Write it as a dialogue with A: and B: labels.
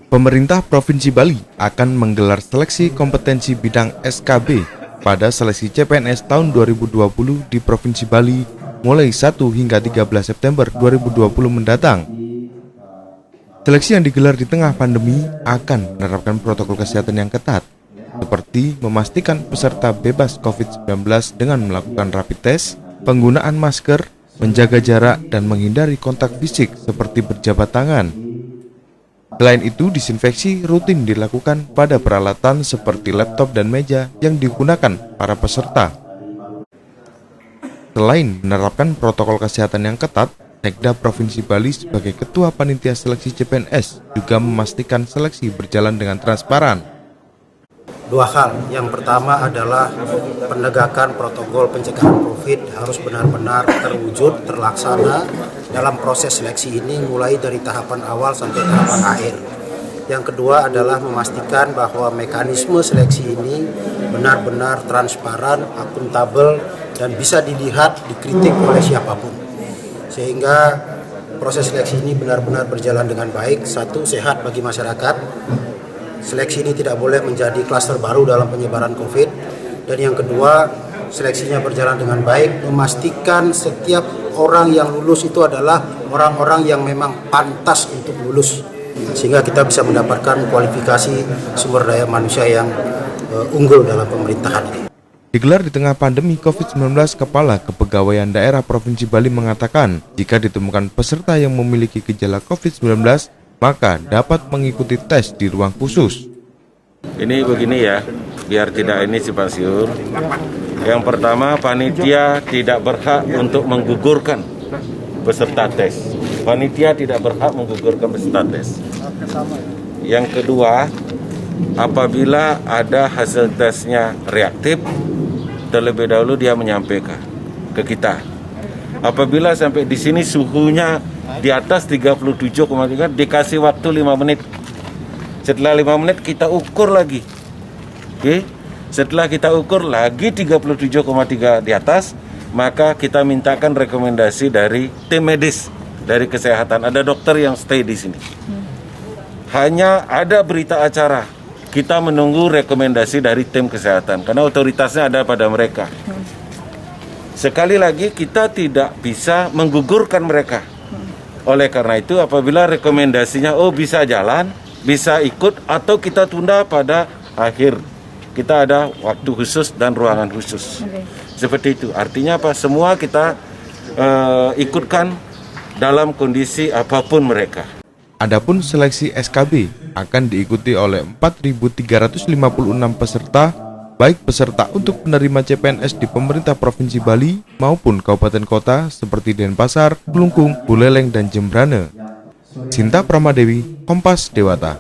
A: Pemerintah Provinsi Bali akan menggelar seleksi kompetensi bidang SKB pada seleksi CPNS tahun 2020 di Provinsi Bali mulai 1 hingga 13 September 2020 mendatang. Seleksi yang digelar di tengah pandemi akan menerapkan protokol kesehatan yang ketat, seperti memastikan peserta bebas COVID-19 dengan melakukan rapid test, penggunaan masker, menjaga jarak, dan menghindari kontak fisik seperti berjabat tangan. Selain itu, disinfeksi rutin dilakukan pada peralatan seperti laptop dan meja yang digunakan para peserta. Selain menerapkan protokol kesehatan yang ketat, Sekda Provinsi Bali sebagai Ketua Panitia Seleksi CPNS juga memastikan seleksi berjalan dengan transparan.
B: Dua hal, yang pertama adalah penegakan protokol pencegahan COVID harus benar-benar terwujud, terlaksana dalam proses seleksi ini mulai dari tahapan awal sampai tahapan akhir. Yang kedua adalah memastikan bahwa mekanisme seleksi ini benar-benar transparan, akuntabel, dan bisa dilihat, dikritik oleh siapapun. Sehingga proses seleksi ini benar-benar berjalan dengan baik, satu, sehat bagi masyarakat. Seleksi ini tidak boleh menjadi klaster baru dalam penyebaran COVID. Dan yang kedua, seleksinya berjalan dengan baik, memastikan setiap orang yang lulus itu adalah orang-orang yang memang pantas untuk lulus. Sehingga kita bisa mendapatkan kualifikasi sumber daya manusia yang unggul dalam pemerintahan ini.
A: Digelar di tengah pandemi COVID-19, Kepala Kepegawaian Daerah Provinsi Bali mengatakan, jika ditemukan peserta yang memiliki gejala COVID-19, maka dapat mengikuti tes di ruang khusus.
C: Ini begini ya, biar tidak ini simpang siur. Yang pertama, panitia tidak berhak untuk menggugurkan peserta tes. Panitia tidak berhak menggugurkan peserta tes. Yang kedua, apabila ada hasil tesnya reaktif, terlebih dahulu dia menyampaikan ke kita. Apabila sampai di sini suhunya di atas 37,3, dikasih waktu 5 menit. Setelah 5 menit kita ukur lagi. Oke. Setelah kita ukur lagi 37,3 di atas, maka kita mintakan rekomendasi dari tim medis, dari kesehatan. Ada dokter yang stay di sini. Hanya ada berita acara. Kita menunggu rekomendasi dari tim kesehatan karena otoritasnya ada pada mereka. Sekali lagi, kita tidak bisa menggugurkan mereka. Oleh karena itu, apabila rekomendasinya bisa jalan, bisa ikut, atau kita tunda pada akhir, kita ada waktu khusus dan ruangan khusus. Seperti itu. Artinya apa? Semua kita ikutkan dalam kondisi apapun mereka.
A: Adapun seleksi SKB akan diikuti oleh 4.356 peserta, baik peserta untuk penerima CPNS di pemerintah Provinsi Bali maupun kabupaten kota seperti Denpasar, Kelungkung, Buleleng, dan Jembrane. Sinta Pramadewi, Kompas Dewata.